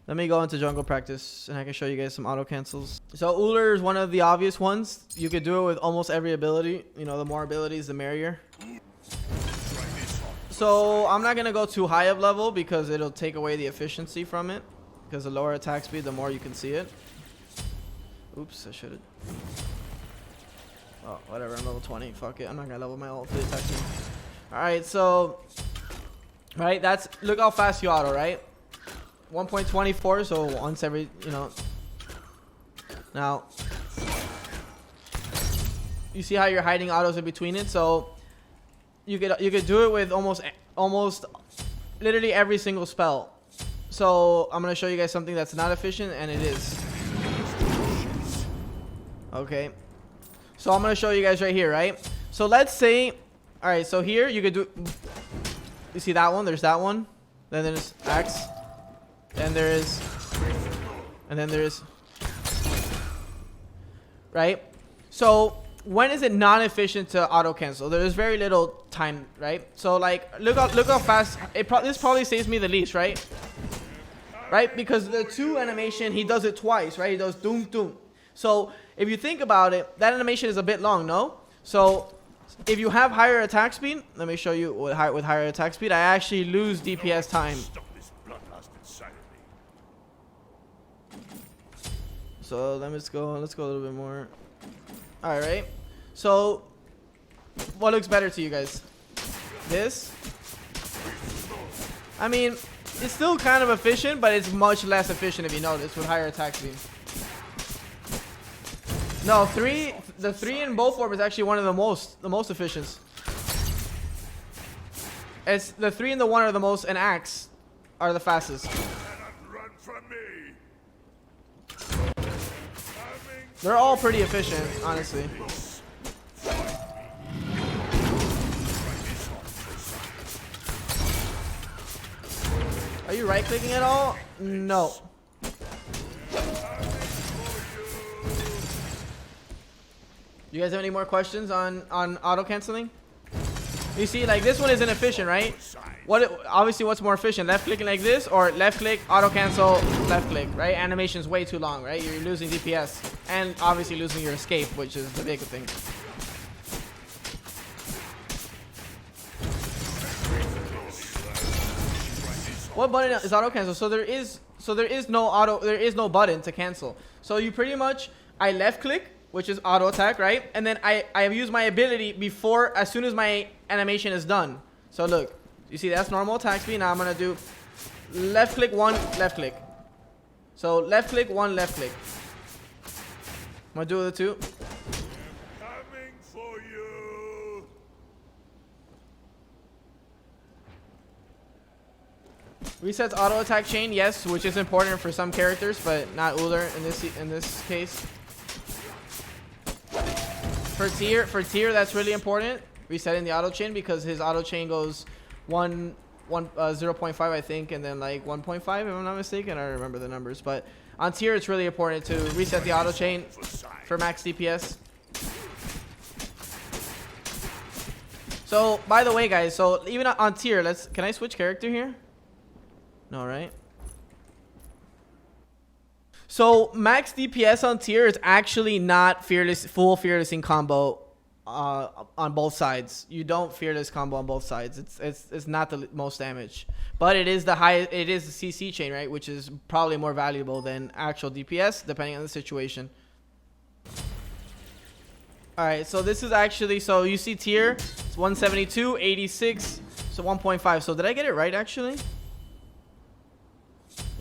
Let me go into jungle practice and I can show you guys some auto cancels. So Uller is one of the obvious ones. You could do it with almost every ability. You know, the more abilities, the merrier. So I'm not going to go too high of level because it'll take away the efficiency from it. Because the lower attack speed, the more you can see it. Oops, I should have. Oh, whatever. I'm level 20. Fuck it. I'm not going to level my ult for the attack speed. Alright, so. Right, that's. Look how fast you auto, right? 1.24, so once every, you know. Now, you see how you're hiding autos in between it, so you could do it with almost literally every single spell. So I'm gonna show you guys something that's not efficient, and it is. Okay, so I'm gonna show you guys right here, right? So let's say, all right, so here you could do. You see that one? There's that one. Then there's Axe. Then there is, and then there is, right? So when is it non-efficient to auto cancel? There is very little time, right? So like, look how fast this probably saves me the least, right? Right? Because the 2 animation, he does it twice, right? He does doom doom. So if you think about it, that animation is a bit long, no? So if you have higher attack speed, let me show you with higher attack speed, I actually lose DPS time. So let's go a little bit more. All right. So what looks better to you guys? This? I mean, it's still kind of efficient, but it's much less efficient if you notice with higher attack speed. No, the 3 in both orb is actually one of the most efficient. It's the 3 and the 1 are the most, and Axe are the fastest. They're all pretty efficient, honestly. Are you right clicking at all? No. You guys have any more questions on auto canceling? You see, like this one isn't efficient, right? Obviously what's more efficient, left clicking like this or left click, auto cancel, left click, right? Animation's way too long, right? You're losing DPS and obviously losing your escape, which is the big thing. What button is auto cancel? So there is no button to cancel. So you pretty much, I left click, which is auto attack, right? And then I use my ability before, as soon as my animation is done. So look, you see that's normal attack speed. Now I'm gonna do left click 1, left click. So left click 1, left click. I'm gonna do the 2. Coming for you. Resets auto attack chain, yes, which is important for some characters, but not Uller in this case. For tier, that's really important. Resetting the auto chain because his auto chain goes 0.5, I think, and then like 1.5 if I'm not mistaken. I don't remember the numbers, but on tier it's really important to reset the auto chain for max DPS. So by the way, guys, so even on tier, can I switch character here? No, right? So max DPS on tier is actually not full fearlessing combo on both sides. You don't fearless combo on both sides. It's not the most damage, but it is the CC chain, right? Which is probably more valuable than actual DPS depending on the situation. All right, so this is actually, so you see tier, it's 172, 86, so 1.5. So did I get it right actually?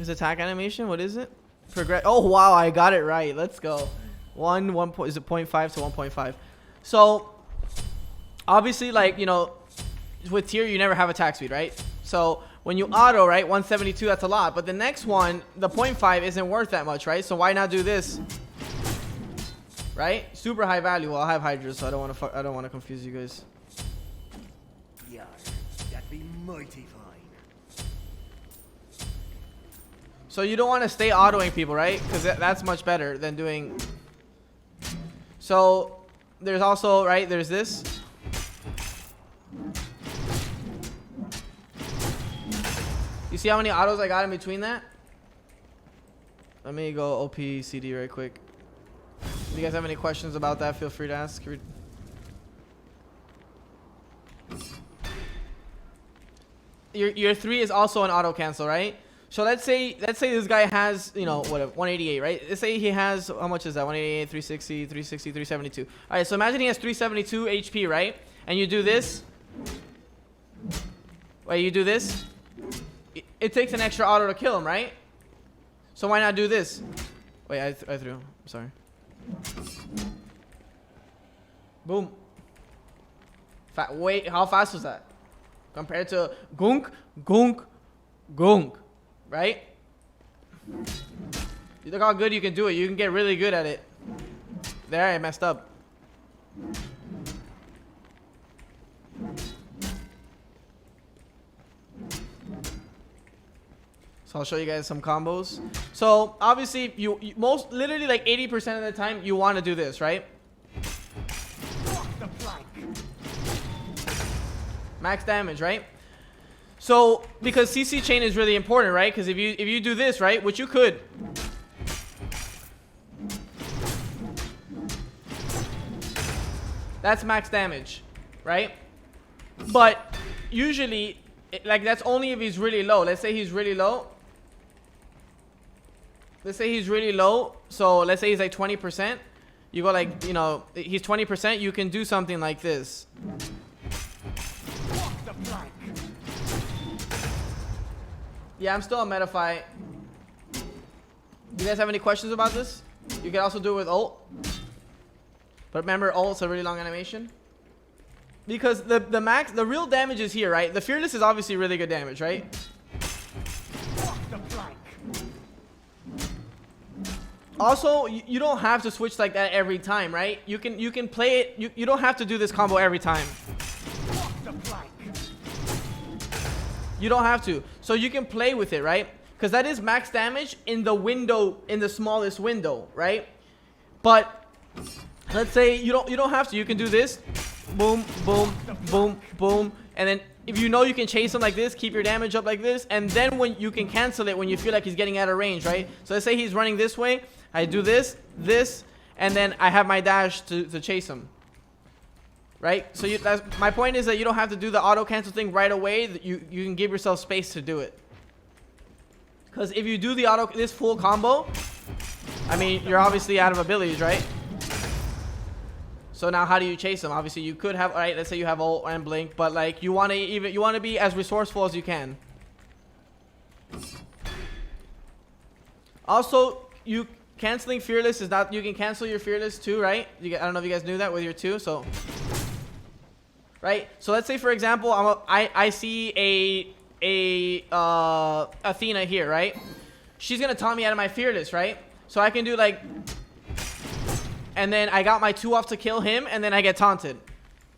Is attack animation? What is it? Progress. Oh wow, I got it right. Let's go. Is it 0.5 to 1.5? So obviously, like, you know, with tier you never have attack speed, right? So when you auto, right, 172, that's a lot. But the next one, the 0.5 isn't worth that much, right? So why not do this? Right? Super high value. Well, I'll have Hydra, so I don't want to confuse you guys. Yeah, that'd be mighty fine. So you don't want to stay autoing people, right? Because that's much better than doing. So there's also, right, there's this. You see how many autos I got in between that? Let me go OP CD right quick. If you guys have any questions about that, feel free to ask. Your 3 is also an auto cancel, right? So let's say this guy has, you know, whatever, 188, right? Let's say he has, how much is that? 188, 360, 360, 372. All right, so imagine he has 372 HP, right? And you do this. Wait, you do this. It takes an extra auto to kill him, right? So why not do this? Wait, I threw. I'm sorry. Boom. Wait, how fast was that? Compared to gunk, gunk, gunk. Right? You look how good you can do it. You can get really good at it. There, I messed up. So I'll show you guys some combos. So obviously, you most literally like 80% of the time you want to do this, right? Max damage, right? So because CC chain is really important, right? Because if you do this, right, which you could. That's max damage, right? But usually, like, that's only if he's really low. Let's say he's really low. Let's say he's really low. So let's say he's like 20%. You go like, you know, he's 20%. You can do something like this. Yeah, I'm still on Metafy. You guys have any questions about this? You can also do it with ult. But remember, ult's a really long animation. Because the real damage is here, right? The Fearless is obviously really good damage, right? Also, you don't have to switch like that every time, right? You can play it. You don't have to do this combo every time. You don't have to. So you can play with it, right? Because that is max damage in the window, in the smallest window, right? But let's say you don't have to. You can do this. Boom, boom, boom, boom. And then if you know you can chase him like this, keep your damage up like this. And then when you can cancel it when you feel like he's getting out of range, right? So let's say he's running this way. I do this, this, and then I have my dash to chase him. Right? So my point is that you don't have to do the auto cancel thing right away. You can give yourself space to do it. Because if you do this full combo, I mean, you're obviously out of abilities, right? So now how do you chase him? Obviously you could have, alright, let's say you have ult and blink, but like you want to be as resourceful as you can. Also, canceling Fearless is not, you can cancel your Fearless too, right? I don't know if you guys knew that with your 2, so right? So let's say, for example, I see Athena here, right? She's gonna taunt me out of my Fearless, right? So I can do like, and then I got my 2 off to kill him, and then I get taunted.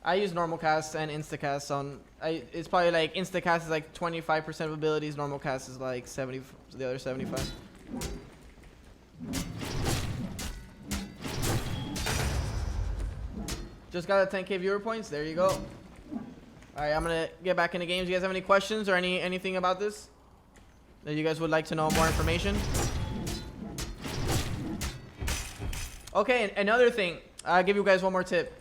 I use normal cast and insta cast on. It's probably like insta cast is like 25% of abilities. Normal cast is like 70. The other 75. Just got a 10k viewer points. There you go. All right, I'm gonna get back into games. You guys have any questions or anything about this that you guys would like to know more information? Okay, another thing. I'll give you guys one more tip.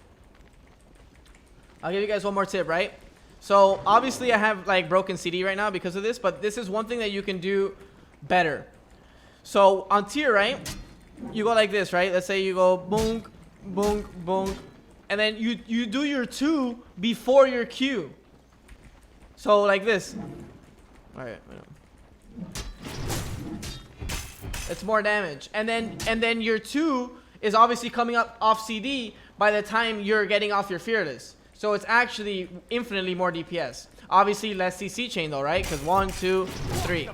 Right? So obviously I have like broken CD right now because of this, but this is one thing that you can do better. So on tier, right? You go like this, right? Let's say you go boom, boom, boom, and then you do your 2 before your Q. So like this. All right. It's more damage, and then your 2 is obviously coming up off CD by the time you're getting off your Fearless. So it's actually infinitely more DPS. Obviously less CC chain though, right? Because 1, 2, 3.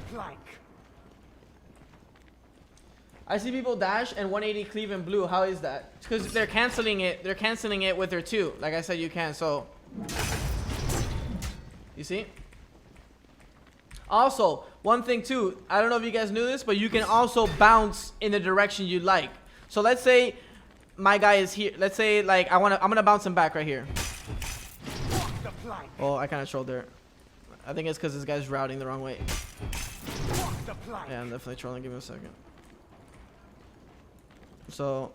I see people dash and 180 cleave in blue. How is that? Because they're canceling it. They're canceling it with their 2. Like I said, you can. So you see? Also, one thing too. I don't know if you guys knew this, but you can also bounce in the direction you like. So let's say my guy is here. Let's say like I'm gonna bounce him back right here. Oh, I kind of trolled there. I think it's because this guy's routing the wrong way. Yeah, I'm definitely trolling. Give me a second. So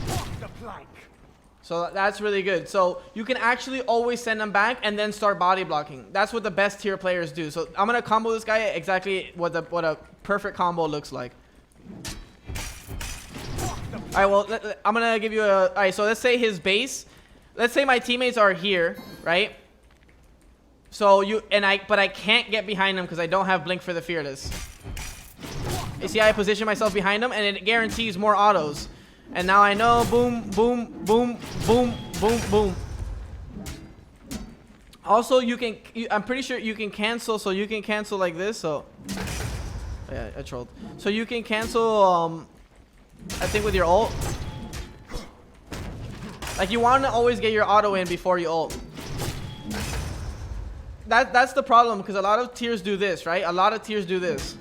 Walk the plank. So that's really good. So you can actually always send them back and then start body blocking. That's what the best tier players do. So I'm gonna combo this guy exactly what a perfect combo looks like. All right, well, I'm gonna give you a. All right, so let's say his base. Let's say my teammates are here, right? So but I can't get behind them because I don't have blink for the fearless. You see, I position myself behind them, and it guarantees more autos. And now I know, boom, boom, boom, boom, boom, boom. Also, I'm pretty sure you can cancel, so you can cancel like this, so. Yeah, I trolled. So you can cancel, I think with your ult. Like, you want to always get your auto in before you ult. That's the problem, because a lot of tiers do this, right? A lot of tiers do this.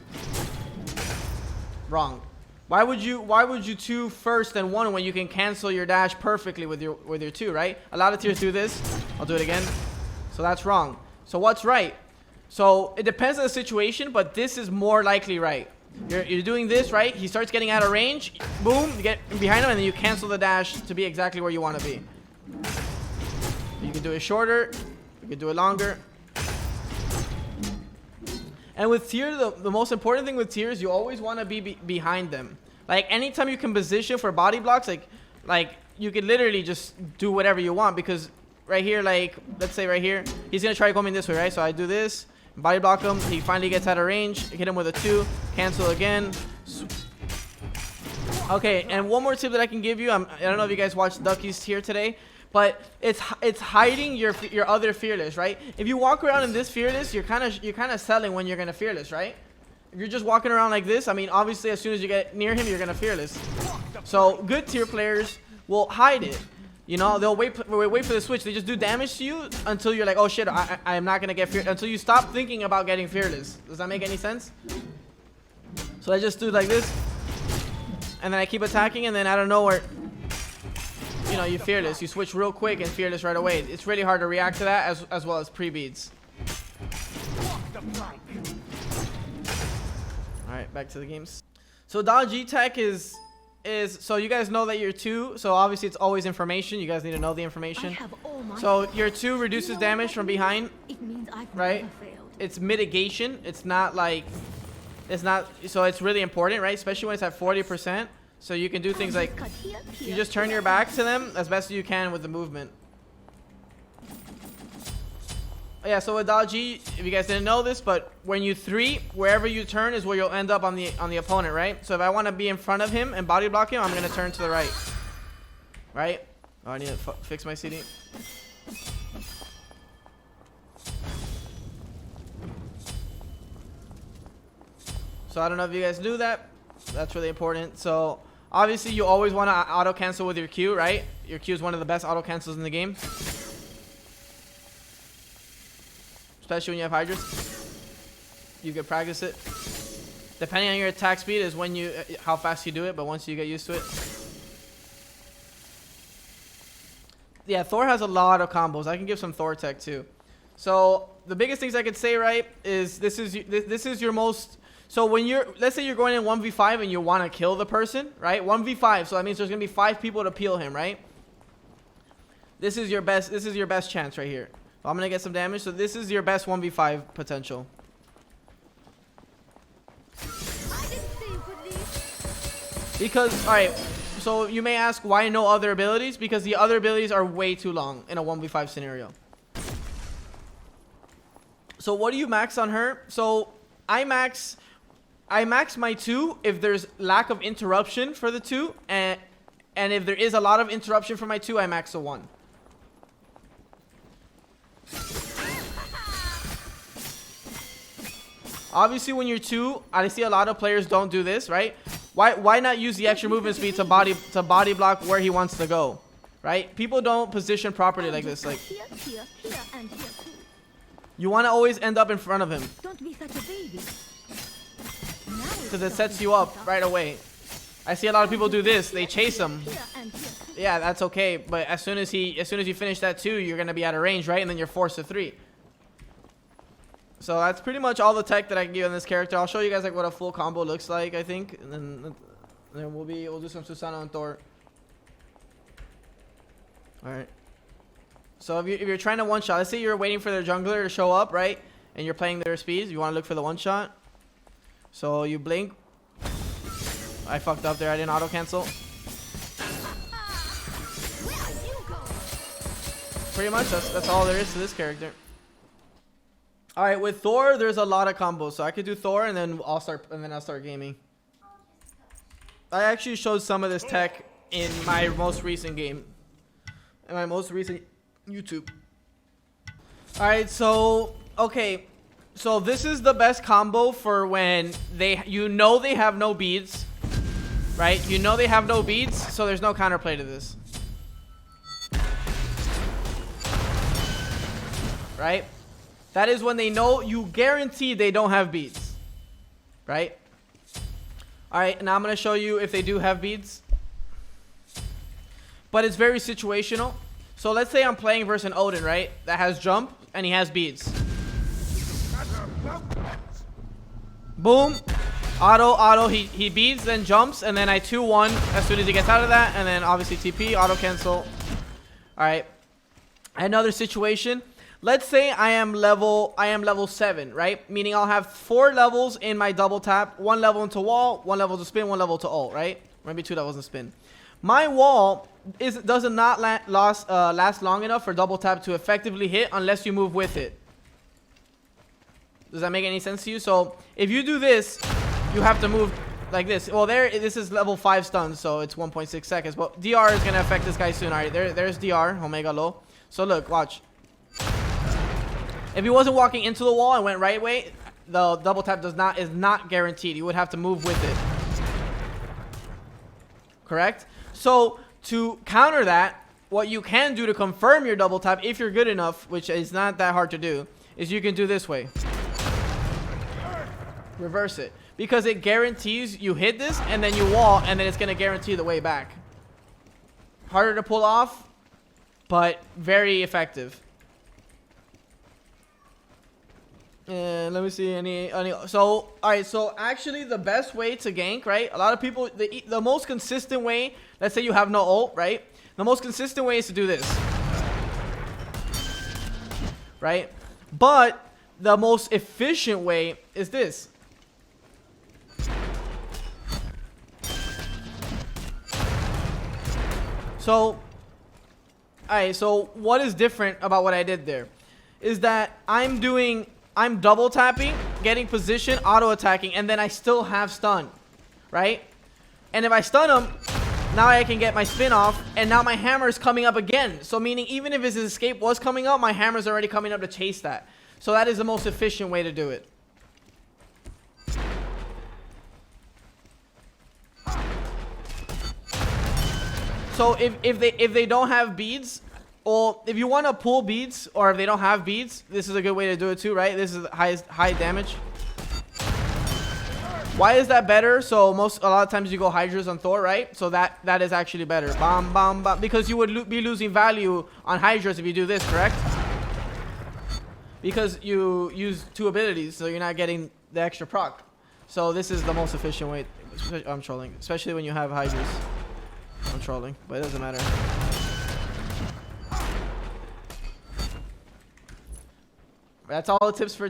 Wrong. Why would you 2 first and 1 when you can cancel your dash perfectly with your 2, right? A lot of tiers do this. I'll do it again. So that's wrong. So what's right? So it depends on the situation, but this is more likely right. You're doing this, right? He starts getting out of range. Boom, you get behind him, and then you cancel the dash to be exactly where you want to be. You can do it shorter. You can do it longer. And with tier, the most important thing with tiers, you always want to be behind them. Like, anytime you can position for body blocks, like you could literally just do whatever you want, because right here, like, let's say right here, he's going to try coming this way, right? So I do this, body block him, he finally gets out of range, hit him with a 2, cancel again. Okay, and one more tip that I can give you, I don't know if you guys watched Ducky's tier today, but it's hiding your other fearless, right? If you walk around in this fearless, you're kind of selling when you're gonna fearless, right? If you're just walking around like this, I mean, obviously as soon as you get near him, you're gonna fearless. So good tier players will hide it. You know, they'll wait for the switch. They just do damage to you until you're like, oh shit, I am not gonna get fearless, until you stop thinking about getting fearless. Does that make any sense? So I just do like this, and then I keep attacking, and then out of nowhere, you know, you fearless. You switch real quick and fearless right away. It's really hard to react to that as well as pre-beads. Alright, back to the games. So dodge E-Tech is so you guys know that your 2, so obviously it's always information. You guys need to know the information. So your 2 reduces damage from behind, right? It's mitigation. It's not like, so it's really important, right? Especially when it's at 40%. So you can do things like, you just turn your back to them as best as you can with the movement. Yeah, so with dodge E, if you guys didn't know this, but when you 3, wherever you turn is where you'll end up on the opponent, right? So if I want to be in front of him and body block him, I'm going to turn to the right. Right? Oh, I need to fix my CD. So I don't know if you guys knew that. That's really important. So obviously you always want to auto cancel with your Q, right? Your Q is one of the best auto cancels in the game. Especially when you have Hydras. You can practice it. Depending on your attack speed is when how fast you do it, but once you get used to it. Yeah, Thor has a lot of combos. I can give some Thor tech too. So the biggest things I could say, right, is this is your most. So when let's say you're going in 1v5 and you want to kill the person, right? 1v5, so that means there's gonna be 5 people to peel him, right? This is your best chance right here. I'm gonna get some damage, so this is your best 1v5 potential. Because, alright, so you may ask why no other abilities? Because the other abilities are way too long in a 1v5 scenario. So what do you max on her? So I max my 2 if there's lack of interruption for the 2, and if there is a lot of interruption for my 2, I max a 1. Obviously when you're 2, I see a lot of players don't do this, right? Why not use the extra movement speed to body block where he wants to go, right? People don't position properly like this. Like, you want to always end up in front of him. Don't be such a baby. Because it sets you up right away. I see a lot of people do this. They chase him. Yeah, that's okay. But as soon as you finish that 2, you're gonna be out of range, right? And then you're forced to 3. So that's pretty much all the tech that I can give on this character. I'll show you guys like what a full combo looks like, I think, and then And then we'll do some Susano and Thor. Alright. So if you're trying to one-shot, let's say you're waiting for their jungler to show up, right? And you're playing their speeds, you want to look for the one-shot. So you blink. I fucked up there, I didn't auto-cancel. Pretty much, that's all there is to this character. Alright, with Thor, there's a lot of combos. So I could do Thor and then I'll start gaming. I actually showed some of this tech in my most recent game. In my most recent YouTube. Alright, so okay. So this is the best combo for when they have no beads. Right? You know they have no beads, so there's no counterplay to this. Right? That is when they know you guarantee they don't have beads. Right? Alright, now I'm going to show you if they do have beads. But it's very situational. So let's say I'm playing versus an Odin, right? That has jump and he has beads. Boom. Auto, he beads, then jumps, and then I 2-1 as soon as he gets out of that, and then obviously TP, auto cancel. Alright. Another situation. Let's say I am level 7, right? Meaning I'll have 4 levels in my double tap, 1 level into wall, 1 level to spin, 1 level to ult, right? Maybe 2 levels to spin. My wall does not last long enough for double tap to effectively hit unless you move with it. Does that make any sense to you? So if you do this, you have to move like this. Well, this is level 5 stun, so it's 1.6 seconds. But DR is going to affect this guy soon. All right, there's DR, Omega low. So look, watch. If he wasn't walking into the wall and went right way, the double tap is not guaranteed. You would have to move with it. Correct? So to counter that, what you can do to confirm your double tap, if you're good enough, which is not that hard to do, is you can do this way. Reverse it. Because it guarantees you hit this, and then you wall, and then it's going to guarantee the way back. Harder to pull off, but very effective. And let me see any so alright, so actually the best way to gank, right? A lot of people, the most consistent way, let's say you have no ult, right? The most consistent way is to do this. Right? But the most efficient way is this. So alright, so what is different about what I did there is that I'm double tapping, getting position, auto attacking, and then I still have stun, right? And if I stun him, now I can get my spin off, and now my hammer is coming up again. So meaning even if his escape was coming up, my hammer is already coming up to chase that. So that is the most efficient way to do it. So if they don't have beads, or if you want to pull beads, or if they don't have beads, this is a good way to do it too, right? This is high damage. Why is that better? So a lot of times you go Hydras on Thor, right? So that is actually better. Bam, bam, bam. Because you would be losing value on Hydras if you do this, correct? Because you use 2 abilities, so you're not getting the extra proc. So this is the most efficient way. I'm trolling, especially when you have Hydras. I'm trolling, but it doesn't matter. That's all the tips for